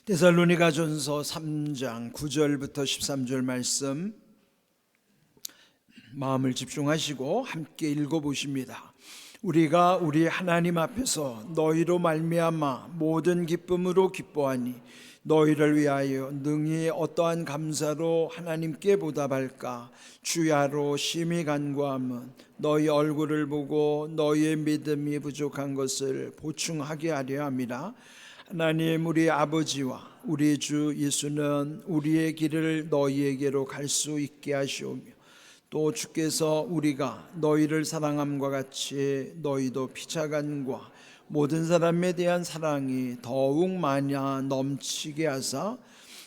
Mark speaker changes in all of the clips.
Speaker 1: 데살로니가전서 3장 9절부터 13절 말씀 마음을 집중하시고 함께 읽어보십니다. 우리가 우리 하나님 앞에서 너희로 말미암아 모든 기쁨으로 기뻐하니 너희를 위하여 능히 어떠한 감사로 하나님께 보답할까. 주야로 심히 간구함은 너희 얼굴을 보고 너희의 믿음이 부족한 것을 보충하게 하려 함이라. 하나님 우리 아버지와 우리 주 예수는 우리의 길을 너희에게로 갈 수 있게 하시오며 또 주께서 우리가 너희를 사랑함과 같이 너희도 피차간과 모든 사람에 대한 사랑이 더욱 많이 넘치게 하사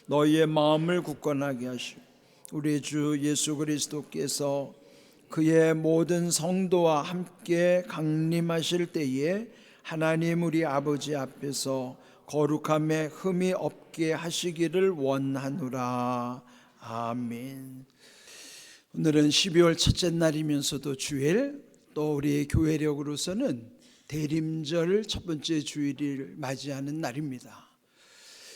Speaker 1: 너희의 마음을 굳건하게 하시고 우리 주 예수 그리스도께서 그의 모든 성도와 함께 강림하실 때에 하나님 우리 아버지 앞에서 거룩함에 흠이 없게 하시기를 원하노라. 아멘. 오늘은 12월 첫째 날이면서도 주일, 또 우리 교회력으로서는 대림절 첫 번째 주일을 맞이하는 날입니다.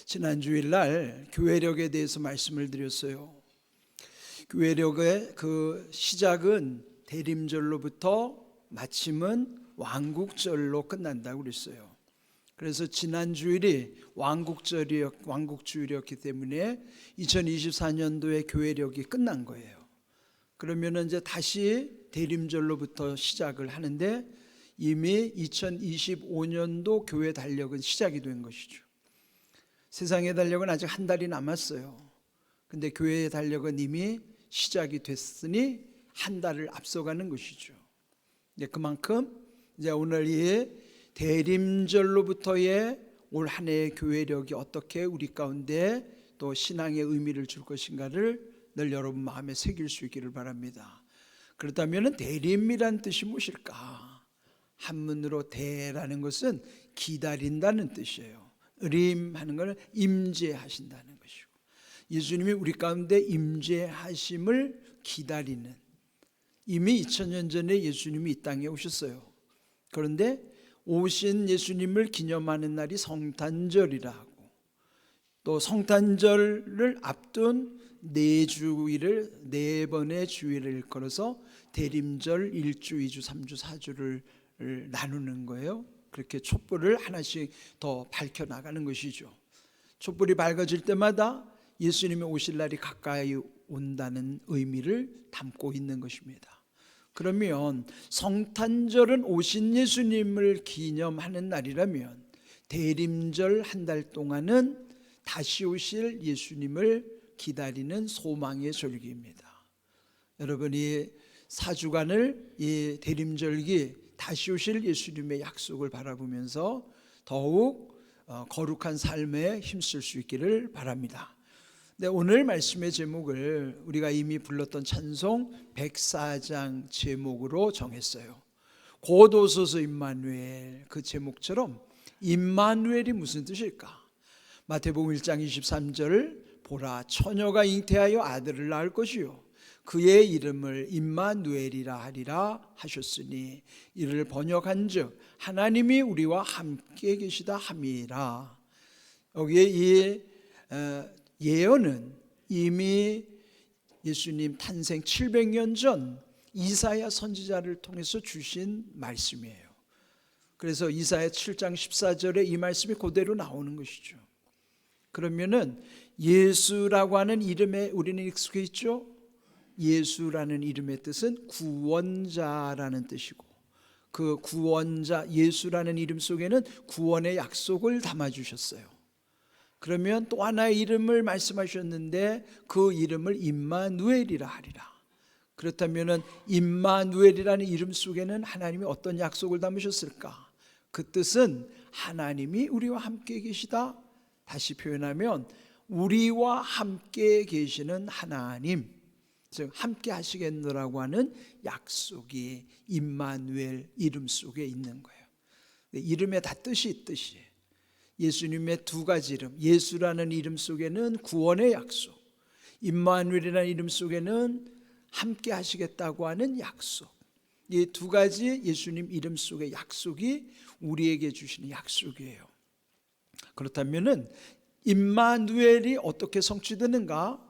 Speaker 1: 지난 주일날 교회력에 대해서 말씀을 드렸어요. 교회력의 그 시작은 대림절로부터 마침은 왕국절로 끝난다고 그랬어요. 그래서 지난 주일이 왕국주일이었기 때문에 2024년도에 교회력이 끝난 거예요. 그러면 이제 다시 대림절로부터 시작을 하는데 이미 2025년도 교회 달력은 시작이 된 것이죠. 세상의 달력은 아직 한 달이 남았어요. 근데 교회의 달력은 이미 시작이 됐으니 한 달을 앞서가는 것이죠. 이제 그만큼 이제 오늘 이 대림절로부터의 올 한 해의 교회력이 어떻게 우리 가운데 또 신앙의 의미를 줄 것인가를 늘 여러분 마음에 새길 수 있기를 바랍니다. 그렇다면 대림이란 뜻이 무엇일까? 한문으로 대라는 것은 기다린다는 뜻이에요. 림하는 것은 임재하신다는 것이고, 예수님이 우리 가운데 임재하심을 기다리는, 이미 2000년 전에 예수님이 이 땅에 오셨어요. 그런데 오신 예수님을 기념하는 날이 성탄절이라고, 또 성탄절을 앞둔 네 번의 주일을 걸어서 대림절 1주, 2주, 3주, 4주를 나누는 거예요. 그렇게 촛불을 하나씩 더 밝혀나가는 것이죠. 촛불이 밝아질 때마다 예수님이 오실 날이 가까이 온다는 의미를 담고 있는 것입니다. 그러면 성탄절은 오신 예수님을 기념하는 날이라면 대림절 한 달 동안은 다시 오실 예수님을 기다리는 소망의 절기입니다. 여러분이 4주간을 이 대림절기 다시 오실 예수님의 약속을 바라보면서 더욱 거룩한 삶에 힘쓸 수 있기를 바랍니다. 네, 오늘 말씀의 제목을 우리가 이미 불렀던 찬송 104장 제목으로 정했어요. 곧 오소서 임마누엘. 그 제목처럼 임마누엘이 무슨 뜻일까? 마태복음 1장 23절, 보라 처녀가 잉태하여 아들을 낳을 것이요 그의 이름을 임마누엘이라 하리라 하셨으니 이를 번역한즉 하나님이 우리와 함께 계시다 함이라. 여기에 이 예언은 이미 예수님 탄생 700년 전 이사야 선지자를 통해서 주신 말씀이에요. 그래서 이사야 7장 14절에 이 말씀이 그대로 나오는 것이죠. 그러면은 예수라고 하는 이름에 우리는 익숙해 있죠. 예수라는 이름의 뜻은 구원자라는 뜻이고, 그 구원자 예수라는 이름 속에는 구원의 약속을 담아주셨어요. 그러면 또 하나의 이름을 말씀하셨는데 그 이름을 임마누엘이라 하리라. 그렇다면 임마누엘이라는 이름 속에는 하나님이 어떤 약속을 담으셨을까? 그 뜻은 하나님이 우리와 함께 계시다. 다시 표현하면 우리와 함께 계시는 하나님, 즉 함께 하시겠노라고 하는 약속이 임마누엘 이름 속에 있는 거예요. 이름에 다 뜻이 있듯이 예수님의 두 가지 이름, 예수라는 이름 속에는 구원의 약속, 임마누엘이라는 이름 속에는 함께 하시겠다고 하는 약속, 이 두 가지 예수님 이름 속의 약속이 우리에게 주시는 약속이에요. 그렇다면은 임마누엘이 어떻게 성취되는가?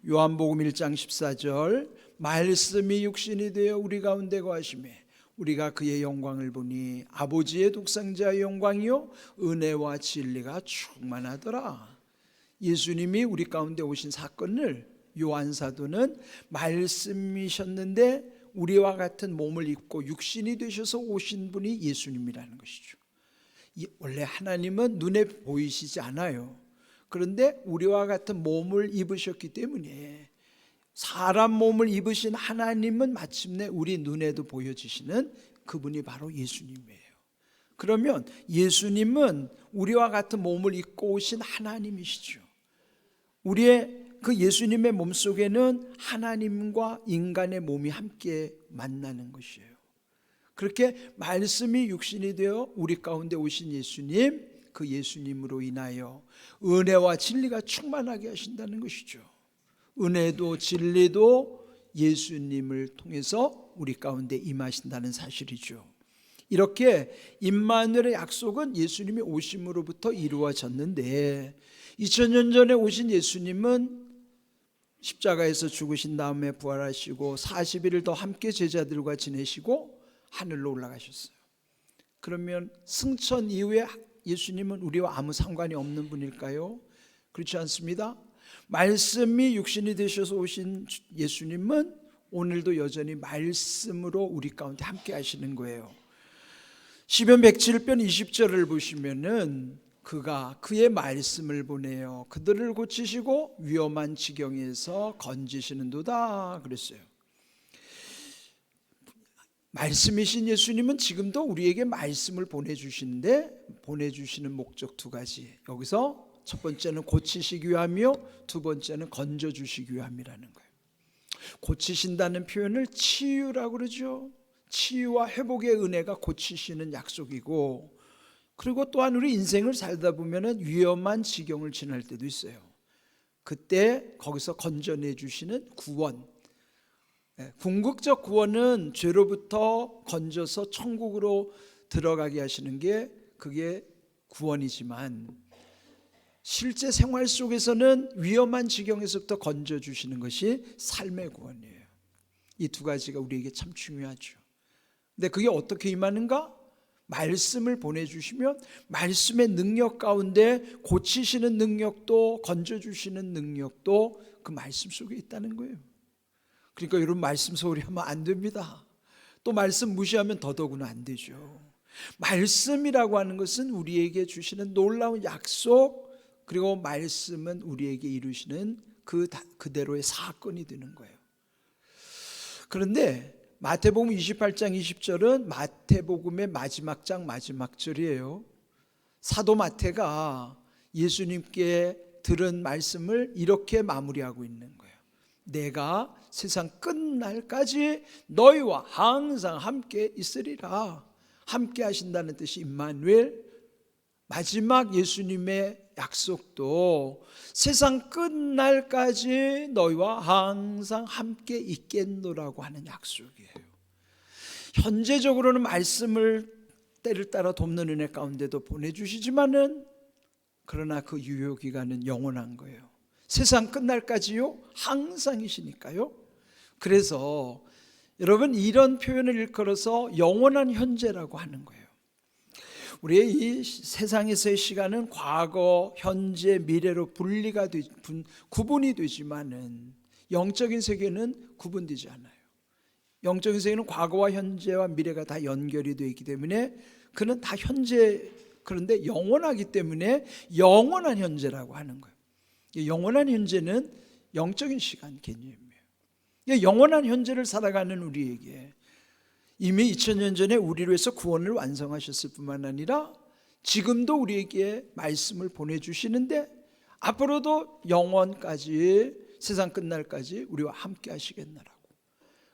Speaker 1: 요한복음 1장 14절, 말씀이 육신이 되어 우리 가운데 거하시매 우리가 그의 영광을 보니 아버지의 독생자의 영광이요 은혜와 진리가 충만하더라. 예수님이 우리 가운데 오신 사건을 요한 사도는 말씀이셨는데 우리와 같은 몸을 입고 육신이 되셔서 오신 분이 예수님이라는 것이죠. 원래 하나님은 눈에 보이시지 않아요. 그런데 우리와 같은 몸을 입으셨기 때문에, 사람 몸을 입으신 하나님은 마침내 우리 눈에도 보여지시는 그분이 바로 예수님이에요. 그러면 예수님은 우리와 같은 몸을 입고 오신 하나님이시죠. 우리의 그 예수님의 몸속에는 하나님과 인간의 몸이 함께 만나는 것이에요. 그렇게 말씀이 육신이 되어 우리 가운데 오신 예수님, 그 예수님으로 인하여 은혜와 진리가 충만하게 하신다는 것이죠. 은혜도 진리도 예수님을 통해서 우리 가운데 임하신다는 사실이죠. 이렇게 임마누엘의 약속은 예수님이 오심으로부터 이루어졌는데, 2000년 전에 오신 예수님은 십자가에서 죽으신 다음에 부활하시고 40일을 더 함께 제자들과 지내시고 하늘로 올라가셨어요. 그러면 승천 이후에 예수님은 우리와 아무 상관이 없는 분일까요? 그렇지 않습니다. 말씀이 육신이 되셔서 오신 예수님은 오늘도 여전히 말씀으로 우리 가운데 함께 하시는 거예요. 시편 107편 20절을 보시면은 그가 그의 말씀을 보내어 그들을 고치시고 위험한 지경에서 건지시는도다 그랬어요. 말씀이신 예수님은 지금도 우리에게 말씀을 보내주시는데, 보내주시는 목적 두 가지. 여기서 첫 번째는 고치시기 위함이요, 두 번째는 건져주시기 위함이라는 거예요. 고치신다는 표현을 치유라고 그러죠. 치유와 회복의 은혜가 고치시는 약속이고, 그리고 또한 우리 인생을 살다 보면 위험한 지경을 지날 때도 있어요. 그때 거기서 건져내 주시는 구원, 궁극적 구원은 죄로부터 건져서 천국으로 들어가게 하시는 게 그게 구원이지만, 실제 생활 속에서는 위험한 지경에서부터 건져주시는 것이 삶의 구원이에요. 이 두 가지가 우리에게 참 중요하죠. 근데 그게 어떻게 임하는가? 말씀을 보내주시면 말씀의 능력 가운데 고치시는 능력도 건져주시는 능력도 그 말씀 속에 있다는 거예요. 그러니까 여러분, 말씀 소홀히 하면 안 됩니다. 또 말씀 무시하면 더더구나 안 되죠. 말씀이라고 하는 것은 우리에게 주시는 놀라운 약속, 그리고 말씀은 우리에게 이루시는 그대로의 사건이 되는 거예요. 그런데 마태복음 28장 20절은 마태복음의 마지막 장 마지막 절이에요. 사도 마태가 예수님께 들은 말씀을 이렇게 마무리하고 있는 거예요. 내가 세상 끝날까지 너희와 항상 함께 있으리라. 함께 하신다는 뜻이 임마누엘, 마지막 예수님의 약속도 세상 끝날까지 너희와 항상 함께 있겠노라고 하는 약속이에요. 현재적으로는 말씀을 때를 따라 돕는 은혜 가운데도 보내주시지만은, 그러나 그 유효기간은 영원한 거예요. 세상 끝날까지요, 항상이시니까요. 그래서 여러분, 이런 표현을 일컬어서 영원한 현재라고 하는 거예요. 우리의 이 세상에서의 시간은 과거, 현재, 미래로 구분이 되지만은 영적인 세계는 구분되지 않아요. 영적인 세계는 과거와 현재와 미래가 다 연결이 되어 있기 때문에 그는 다 현재, 그런데 영원하기 때문에 영원한 현재라고 하는 거예요. 영원한 현재는 영적인 시간 개념이에요. 영원한 현재를 살아가는 우리에게 이미 2000년 전에 우리를 위해서 구원을 완성하셨을 뿐만 아니라 지금도 우리에게 말씀을 보내주시는데, 앞으로도 영원까지, 세상 끝날까지 우리와 함께 하시겠노라고.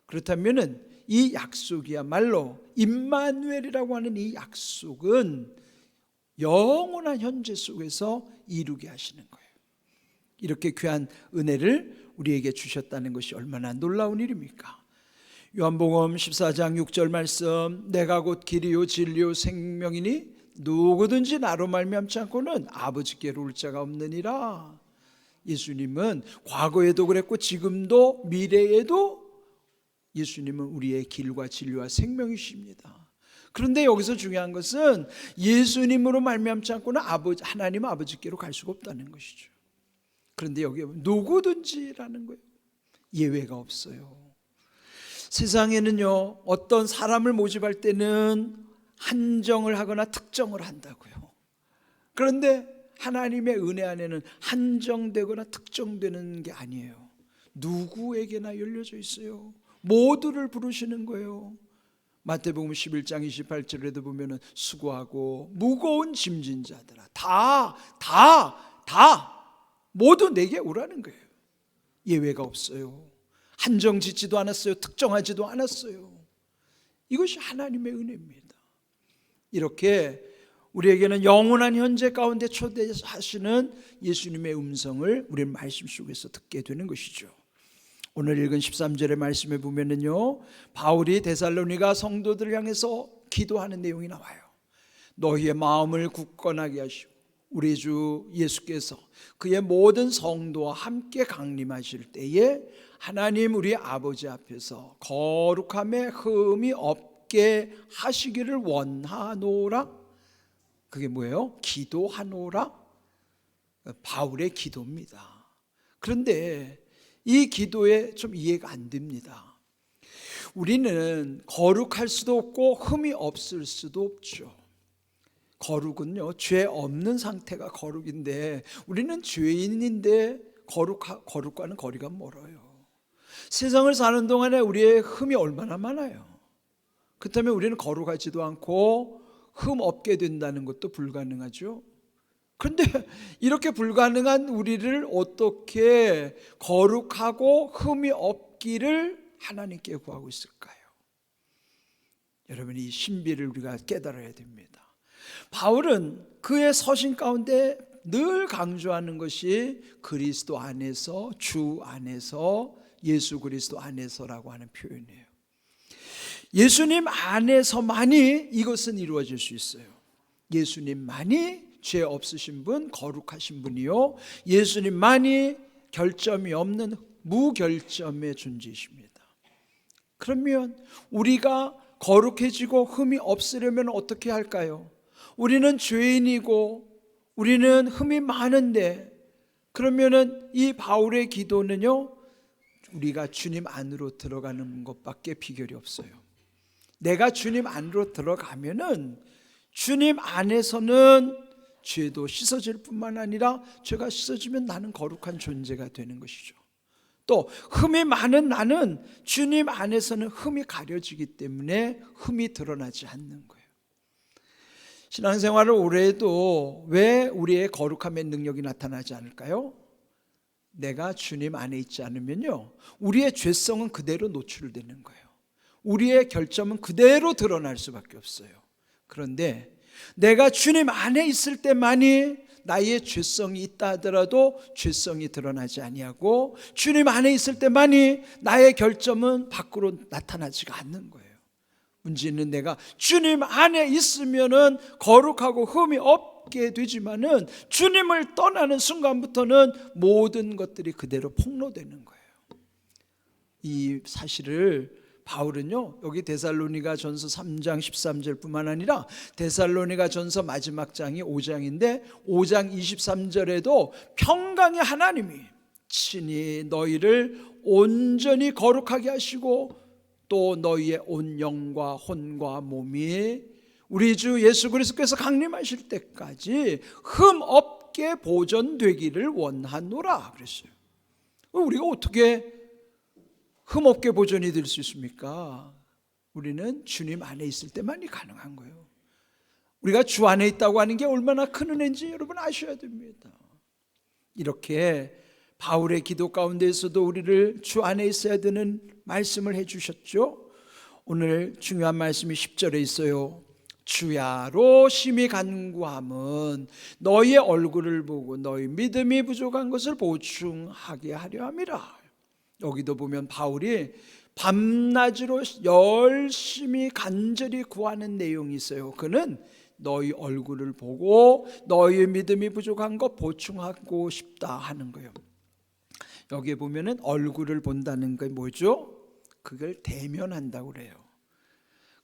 Speaker 1: 그렇다면 이 약속이야말로 임마누엘이라고 하는 이 약속은 영원한 현재 속에서 이루게 하시는 거예요. 이렇게 귀한 은혜를 우리에게 주셨다는 것이 얼마나 놀라운 일입니까? 요한복음 14장 6절 말씀, 내가 곧 길이요 진리요 생명이니 누구든지 나로 말미암지 않고는 아버지께로 올 자가 없느니라. 예수님은 과거에도 그랬고 지금도 미래에도 예수님은 우리의 길과 진리와 생명이십니다. 그런데 여기서 중요한 것은 예수님으로 말미암지 않고는 하나님 아버지께로 갈 수가 없다는 것이죠. 그런데 여기 누구든지라는 거예요. 예외가 없어요. 세상에는요, 어떤 사람을 모집할 때는 한정을 하거나 특정을 한다고요. 그런데 하나님의 은혜 안에는 한정되거나 특정되는 게 아니에요. 누구에게나 열려져 있어요. 모두를 부르시는 거예요. 마태복음 11장 28절에도 보면은 수고하고 무거운 짐진 자들아 다 모두 내게 오라는 거예요. 예외가 없어요. 한정 짓지도 않았어요. 특정하지도 않았어요. 이것이 하나님의 은혜입니다. 이렇게 우리에게는 영원한 현재 가운데 초대하시는 예수님의 음성을 우리는 말씀 속에서 듣게 되는 것이죠. 오늘 읽은 13절의 말씀에 보면은요, 바울이 데살로니가 성도들을 향해서 기도하는 내용이 나와요. 너희의 마음을 굳건하게 하시고 우리 주 예수께서 그의 모든 성도와 함께 강림하실 때에 하나님 우리 아버지 앞에서 거룩함에 흠이 없게 하시기를 원하노라. 그게 뭐예요? 기도하노라. 바울의 기도입니다. 그런데 이 기도에 좀 이해가 안 됩니다. 우리는 거룩할 수도 없고 흠이 없을 수도 없죠. 거룩은요, 죄 없는 상태가 거룩인데 우리는 죄인인데 거룩과는 거리가 멀어요. 세상을 사는 동안에 우리의 흠이 얼마나 많아요. 그렇다면 우리는 거룩하지도 않고 흠 없게 된다는 것도 불가능하죠. 그런데 이렇게 불가능한 우리를 어떻게 거룩하고 흠이 없기를 하나님께 구하고 있을까요? 여러분, 이 신비를 우리가 깨달아야 됩니다. 바울은 그의 서신 가운데 늘 강조하는 것이 그리스도 안에서, 주 안에서, 예수 그리스도 안에서라고 하는 표현이에요. 예수님 안에서만이 이것은 이루어질 수 있어요. 예수님만이 죄 없으신 분, 거룩하신 분이요, 예수님만이 결점이 없는 무결점의 존재이십니다. 그러면 우리가 거룩해지고 흠이 없으려면 어떻게 할까요? 우리는 죄인이고 우리는 흠이 많은데, 그러면은 이 바울의 기도는요, 우리가 주님 안으로 들어가는 것밖에 비결이 없어요. 내가 주님 안으로 들어가면은 주님 안에서는 죄도 씻어질 뿐만 아니라 죄가 씻어지면 나는 거룩한 존재가 되는 것이죠. 또 흠이 많은 나는 주님 안에서는 흠이 가려지기 때문에 흠이 드러나지 않는 거예요. 신앙생활을 오래 해도 왜 우리의 거룩함의 능력이 나타나지 않을까요? 내가 주님 안에 있지 않으면요, 우리의 죄성은 그대로 노출되는 거예요. 우리의 결점은 그대로 드러날 수밖에 없어요. 그런데 내가 주님 안에 있을 때만이 나의 죄성이 있다 하더라도 죄성이 드러나지 아니하고, 주님 안에 있을 때만이 나의 결점은 밖으로 나타나지가 않는 거예요. 문제는 내가 주님 안에 있으면은 거룩하고 흠이 없게 되지만은 주님을 떠나는 순간부터는 모든 것들이 그대로 폭로되는 거예요. 이 사실을 바울은요, 여기 데살로니가 전서 3장 13절 뿐만 아니라 데살로니가 전서 마지막 장이 5장인데 5장 23절에도 평강의 하나님이 친히 너희를 온전히 거룩하게 하시고 또 너희의 온 영과 혼과 몸이 우리 주 예수 그리스도께서 강림하실 때까지 흠 없게 보존되기를 원하노라 그랬어요. 우리가 어떻게 흠 없게 보존이 될 수 있습니까? 우리는 주님 안에 있을 때만이 가능한 거예요. 우리가 주 안에 있다고 하는 게 얼마나 큰 은혜인지 여러분 아셔야 됩니다. 이렇게 바울의 기도 가운데에서도 우리를 주 안에 있어야 되는 말씀을 해주셨죠. 오늘 중요한 말씀이 10절에 있어요. 주야로 심히 간구함은 너희의 얼굴을 보고 너희 믿음이 부족한 것을 보충하게 하려 함이라. 여기도 보면 바울이 밤낮으로 열심히 간절히 구하는 내용이 있어요. 그는 너희 얼굴을 보고 너희의 믿음이 부족한 거 보충하고 싶다 하는 거예요. 여기에 보면은 얼굴을 본다는 게 뭐죠? 그걸 대면한다고 그래요.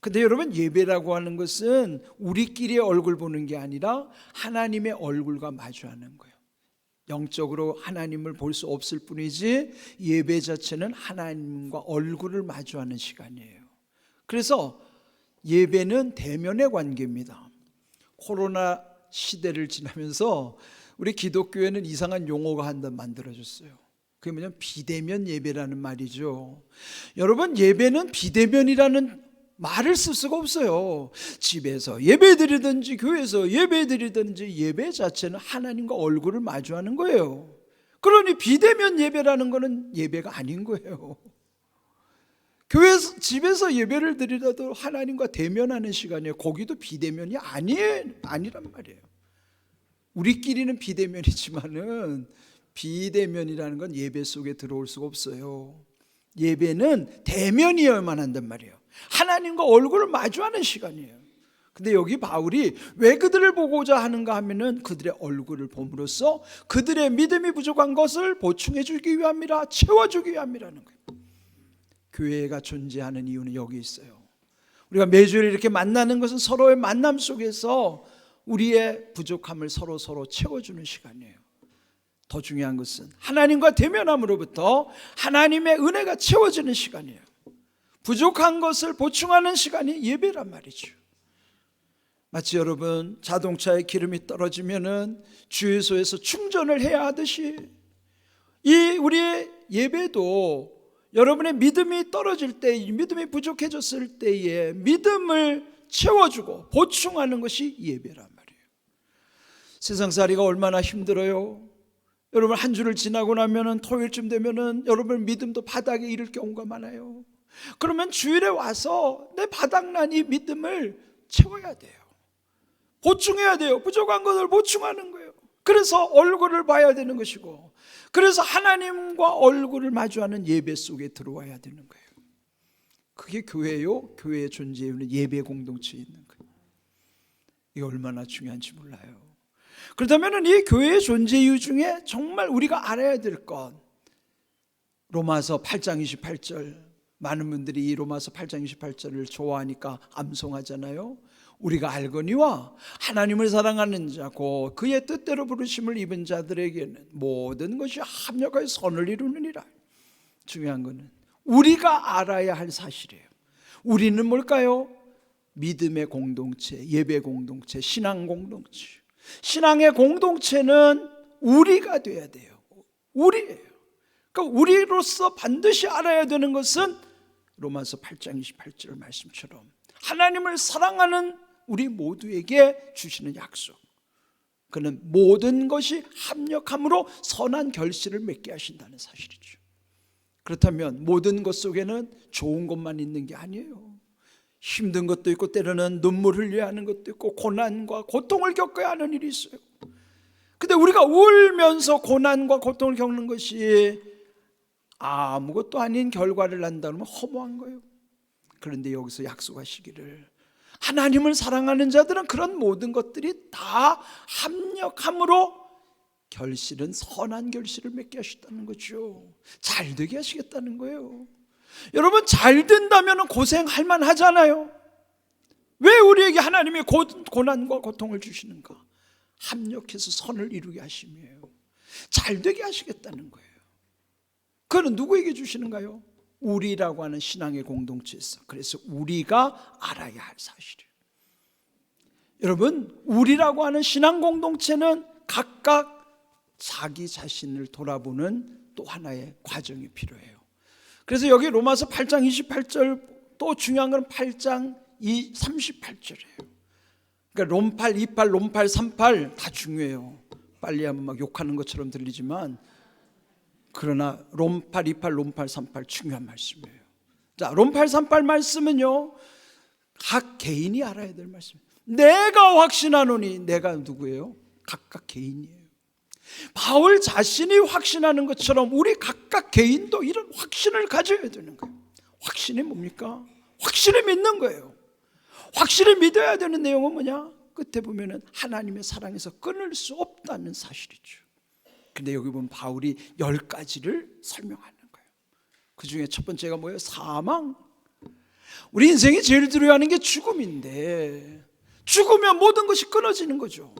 Speaker 1: 근데 여러분, 예배라고 하는 것은 우리끼리의 얼굴 보는 게 아니라 하나님의 얼굴과 마주하는 거예요. 영적으로 하나님을 볼 수 없을 뿐이지 예배 자체는 하나님과 얼굴을 마주하는 시간이에요. 그래서 예배는 대면의 관계입니다. 코로나 시대를 지나면서 우리 기독교회는 이상한 용어가 한 번 만들어졌어요. 그게 뭐냐면 비대면 예배라는 말이죠. 여러분, 예배는 비대면이라는 말을 쓸 수가 없어요. 집에서 예배드리든지 교회에서 예배드리든지 예배 자체는 하나님과 얼굴을 마주하는 거예요. 그러니 비대면 예배라는 거는 예배가 아닌 거예요. 교회에서, 집에서 예배를 드리라도 하나님과 대면하는 시간이에요. 거기도 비대면이 아니란 말이에요. 우리끼리는 비대면이지만은 비대면이라는 건 예배 속에 들어올 수가 없어요. 예배는 대면이어야만 한단 말이에요. 하나님과 얼굴을 마주하는 시간이에요. 근데 여기 바울이 왜 그들을 보고자 하는가 하면은 그들의 얼굴을 봄으로써 그들의 믿음이 부족한 것을 보충해 주기 위함이라, 채워주기 위함이라는 거예요. 교회가 존재하는 이유는 여기 있어요. 우리가 매주일 이렇게 만나는 것은 서로의 만남 속에서 우리의 부족함을 서로 채워주는 시간이에요. 더 중요한 것은 하나님과 대면함으로부터 하나님의 은혜가 채워지는 시간이에요. 부족한 것을 보충하는 시간이 예배란 말이죠. 마치 여러분, 자동차에 기름이 떨어지면은 주유소에서 충전을 해야 하듯이 이 우리의 예배도 여러분의 믿음이 떨어질 때, 믿음이 부족해졌을 때에 믿음을 채워주고 보충하는 것이 예배란 말이에요. 세상살이가 얼마나 힘들어요. 여러분, 한 주를 지나고 나면은 토요일쯤 되면은 여러분 믿음도 바닥에 이를 경우가 많아요. 그러면 주일에 와서 내 바닥난 이 믿음을 채워야 돼요. 보충해야 돼요. 부족한 것을 보충하는 거예요. 그래서 얼굴을 봐야 되는 것이고, 그래서 하나님과 얼굴을 마주하는 예배 속에 들어와야 되는 거예요. 그게 교회요. 교회의 존재는 예배 공동체에 있는 거예요. 이게 얼마나 중요한지 몰라요. 그렇다면 이 교회의 존재 이유 중에 정말 우리가 알아야 될 것, 로마서 8장 28절, 많은 분들이 이 로마서 8장 28절을 좋아하니까 암송하잖아요. 우리가 알거니와 하나님을 사랑하는 자고 그의 뜻대로 부르심을 입은 자들에게는 모든 것이 합력하여 선을 이루느니라. 중요한 것은 우리가 알아야 할 사실이에요. 우리는 뭘까요? 믿음의 공동체, 예배 공동체, 신앙 공동체. 신앙의 공동체는 우리가 돼야 돼요. 우리예요. 그러니까 우리로서 반드시 알아야 되는 것은 로마서 8장 28절 말씀처럼 하나님을 사랑하는 우리 모두에게 주시는 약속, 그는 모든 것이 합력함으로 선한 결실을 맺게 하신다는 사실이죠. 그렇다면 모든 것 속에는 좋은 것만 있는 게 아니에요. 힘든 것도 있고 때로는 눈물 흘려야 하는 것도 있고 고난과 고통을 겪어야 하는 일이 있어요. 근데 우리가 울면서 고난과 고통을 겪는 것이 아무것도 아닌 결과를 난다면 허무한 거예요. 그런데 여기서 약속하시기를 하나님을 사랑하는 자들은 그런 모든 것들이 다 합력함으로 결실은 선한 결실을 맺게 하셨다는 거죠. 잘 되게 하시겠다는 거예요. 여러분, 잘 된다면 고생할 만하잖아요. 왜 우리에게 하나님이 고난과 고통을 주시는가? 합력해서 선을 이루게 하심이에요. 잘 되게 하시겠다는 거예요. 그는 누구에게 주시는가요? 우리라고 하는 신앙의 공동체에서. 그래서 우리가 알아야 할 사실이에요. 여러분, 우리라고 하는 신앙 공동체는 각각 자기 자신을 돌아보는 또 하나의 과정이 필요해요. 그래서 여기 로마서 8장 28절, 또 중요한 건 8장 38절이에요. 그러니까 롬8, 28, 롬8, 38 다 중요해요. 빨리 하면 막 욕하는 것처럼 들리지만 그러나 롬8, 28, 롬8, 38 중요한 말씀이에요. 자, 롬8, 38 말씀은요, 각 개인이 알아야 될 말씀이에요. 내가 확신하노니, 내가 누구예요? 각각 개인이에요. 바울 자신이 확신하는 것처럼 우리 각각 개인도 이런 확신을 가져야 되는 거예요. 확신이 뭡니까? 확실히 믿는 거예요. 확실히 믿어야 되는 내용은 뭐냐? 끝에 보면은 하나님의 사랑에서 끊을 수 없다는 사실이죠. 근데 여기 보면 바울이 10가지를 설명하는 거예요. 그 중에 첫 번째가 뭐예요? 사망. 우리 인생이 제일 두려워하는 게 죽음인데, 죽으면 모든 것이 끊어지는 거죠.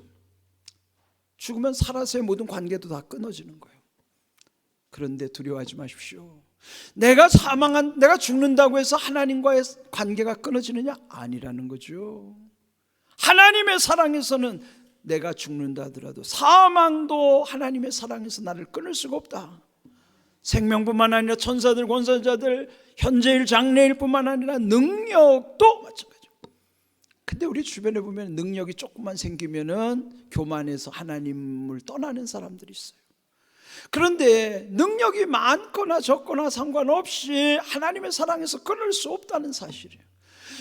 Speaker 1: 죽으면 살아서의 모든 관계도 다 끊어지는 거예요. 그런데 두려워하지 마십시오. 내가 죽는다고 해서 하나님과의 관계가 끊어지느냐? 아니라는 거죠. 하나님의 사랑에서는 내가 죽는다 하더라도 사망도 하나님의 사랑에서 나를 끊을 수가 없다. 생명뿐만 아니라 천사들, 권세자들, 현재일, 장래일 뿐만 아니라 능력도 마찬가지죠. 근데 우리 주변에 보면 능력이 조금만 생기면은 교만해서 하나님을 떠나는 사람들이 있어요. 그런데 능력이 많거나 적거나 상관없이 하나님의 사랑에서 끊을 수 없다는 사실이에요.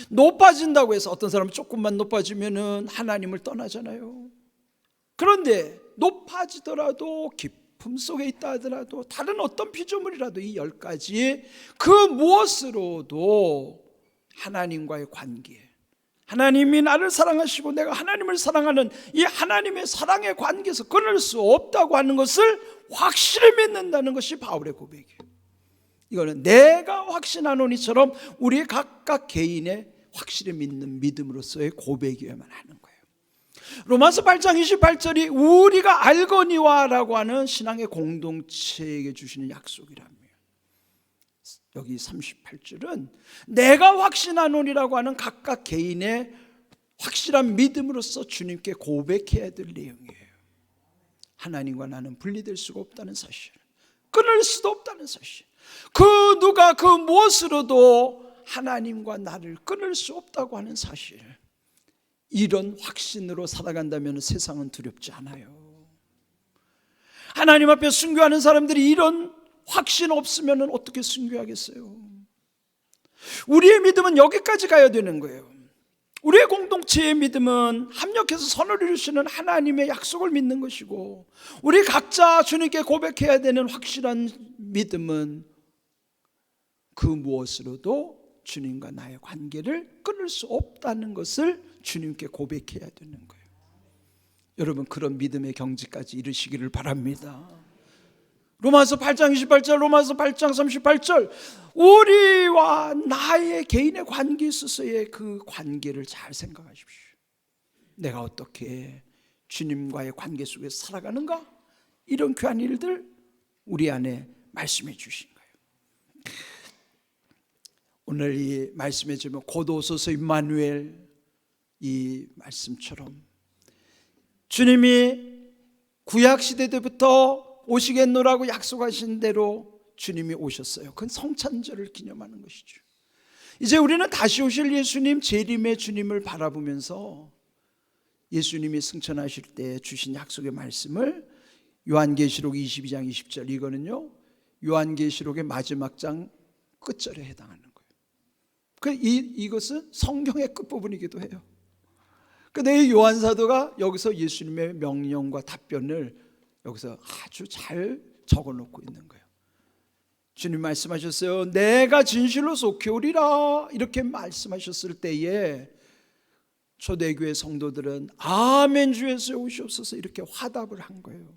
Speaker 1: 높아진다고 해서 어떤 사람은 조금만 높아지면은 하나님을 떠나잖아요. 그런데 높아지더라도 깊음 속에 있다 하더라도 다른 어떤 피조물이라도 이 10가지 그 무엇으로도 하나님과의 관계, 하나님이 나를 사랑하시고 내가 하나님을 사랑하는 이 하나님의 사랑의 관계에서 끊을 수 없다고 하는 것을 확실히 믿는다는 것이 바울의 고백이에요. 이거는 내가 확신하노니처럼 우리 각각 개인의 확실히 믿는 믿음으로서의 고백이어야만 하는 거예요. 로마서 8장 28절이 우리가 알거니와라고 하는 신앙의 공동체에게 주시는 약속이랍니다. 여기 38절은 내가 확신하노니라고 하는 각각 개인의 확실한 믿음으로서 주님께 고백해야 될 내용이에요. 하나님과 나는 분리될 수가 없다는 사실, 끊을 수도 없다는 사실, 그 누가 그 무엇으로도 하나님과 나를 끊을 수 없다고 하는 사실, 이런 확신으로 살아간다면 세상은 두렵지 않아요. 하나님 앞에 순교하는 사람들이 이런 확신 없으면 어떻게 순교하겠어요? 우리의 믿음은 여기까지 가야 되는 거예요. 우리의 공동체의 믿음은 합력해서 선을 이루시는 하나님의 약속을 믿는 것이고, 우리 각자 주님께 고백해야 되는 확실한 믿음은 그 무엇으로도 주님과 나의 관계를 끊을 수 없다는 것을 주님께 고백해야 되는 거예요. 여러분, 그런 믿음의 경지까지 이르시기를 바랍니다. 로마서 8장 28절, 로마서 8장 38절, 우리와 나의 개인의 관계에 있어서의 그 관계를 잘 생각하십시오. 내가 어떻게 주님과의 관계 속에서 살아가는가? 이런 귀한 일들 우리 안에 말씀해 주신 거예요. 오늘 이 말씀의 제목 곧 오소서 임마누엘, 이 말씀처럼 주님이 구약시대 때부터 오시겠노라고 약속하신 대로 주님이 오셨어요. 그건 성찬절을 기념하는 것이죠. 이제 우리는 다시 오실 예수님, 재림의 주님을 바라보면서 예수님이 승천하실 때 주신 약속의 말씀을 요한계시록 22장 20절, 이거는요 요한계시록의 마지막 장 끝절에 해당하는 거예요. 이것은 성경의 끝부분이기도 해요. 근데 요한 사도가 여기서 예수님의 명령과 답변을 여기서 아주 잘 적어놓고 있는 거예요. 주님 말씀하셨어요. 내가 진실로 속히 오리라, 이렇게 말씀하셨을 때에 초대교회 성도들은 아멘 주 예수여 오시옵소서 이렇게 화답을 한 거예요.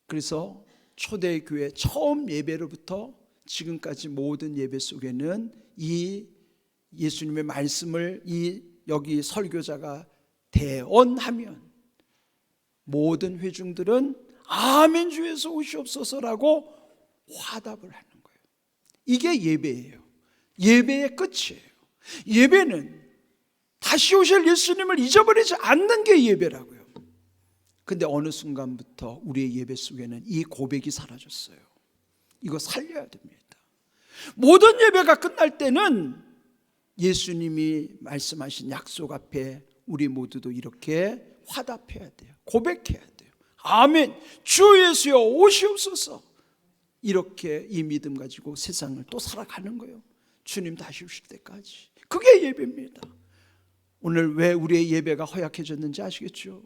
Speaker 1: 그래서 초대교회 처음 예배로부터 지금까지 모든 예배 속에는 이 예수님의 말씀을 여기 설교자가 대언하면 모든 회중들은 아멘 주 예수 오시옵소서라고 화답을 하는 거예요. 이게 예배예요. 예배의 끝이에요. 예배는 다시 오실 예수님을 잊어버리지 않는 게 예배라고요. 근데 어느 순간부터 우리의 예배 속에는 이 고백이 사라졌어요. 이거 살려야 됩니다. 모든 예배가 끝날 때는 예수님이 말씀하신 약속 앞에 우리 모두도 이렇게 화답해야 돼요. 고백해야 돼요. 아멘 주 예수여 오시옵소서. 이렇게 이 믿음 가지고 세상을 또 살아가는 거예요. 주님 다시 오실 때까지. 그게 예배입니다. 오늘 왜 우리의 예배가 허약해졌는지 아시겠죠?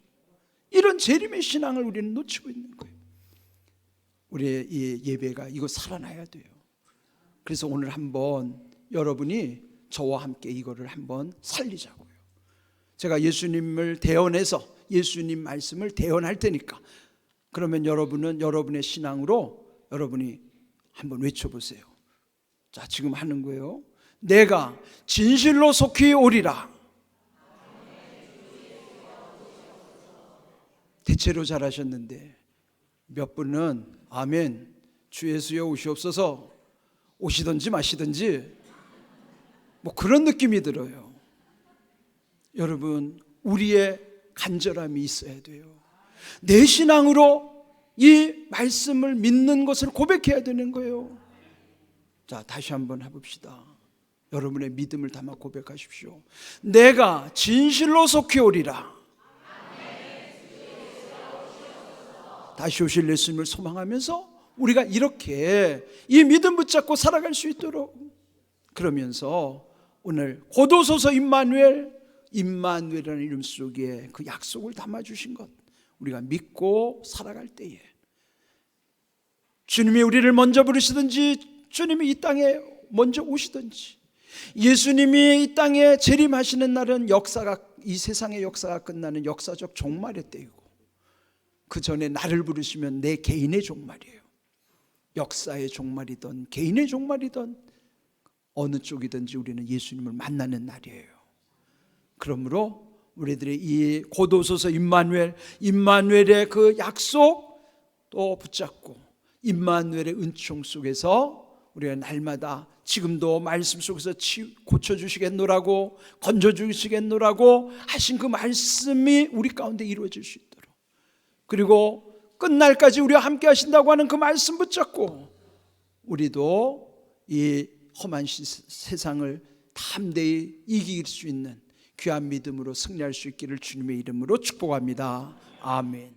Speaker 1: 이런 재림의 신앙을 우리는 놓치고 있는 거예요. 우리의 이 예배가 이거 살아나야 돼요. 그래서 오늘 한번 여러분이 저와 함께 이거를 한번 살리자고요. 제가 예수님을 대언해서 예수님 말씀을 대언할 테니까 그러면 여러분은 여러분의 신앙으로 여러분이 한번 외쳐보세요. 자, 지금 하는 거예요. 내가 진실로 속히 오리라. 대체로 잘하셨는데 몇 분은 아멘, 주 예수여 오시옵소서, 오시든지 마시든지 뭐 그런 느낌이 들어요. 여러분, 우리의 간절함이 있어야 돼요. 내 신앙으로 이 말씀을 믿는 것을 고백해야 되는 거예요. 자, 다시 한번 해봅시다. 여러분의 믿음을 담아 고백하십시오. 내가 진실로 속히 오리라. 다시 오실 예수님을 소망하면서 우리가 이렇게 이 믿음 붙잡고 살아갈 수 있도록, 그러면서 오늘 고도소서 임마누엘이라는 이름 속에 그 약속을 담아주신 것, 우리가 믿고 살아갈 때에 주님이 우리를 먼저 부르시든지 주님이 이 땅에 먼저 오시든지, 예수님이 이 땅에 재림하시는 날은 이 세상의 역사가 끝나는 역사적 종말의 때이고, 그 전에 나를 부르시면 내 개인의 종말이에요. 역사의 종말이든 개인의 종말이든 어느 쪽이든지 우리는 예수님을 만나는 날이에요. 그러므로 우리들의 이 고도소서 임마누엘의 그 약속 또 붙잡고 임마누엘의 은총 속에서 우리가 날마다 지금도 말씀 속에서 고쳐주시겠노라고 건져주시겠노라고 하신 그 말씀이 우리 가운데 이루어질 수 있도록, 그리고 끝날까지 우리와 함께 하신다고 하는 그 말씀 붙잡고 우리도 이 험한 세상을 담대히 이길 수 있는 귀한 믿음으로 승리할 수 있기를 주님의 이름으로 축복합니다. 아멘.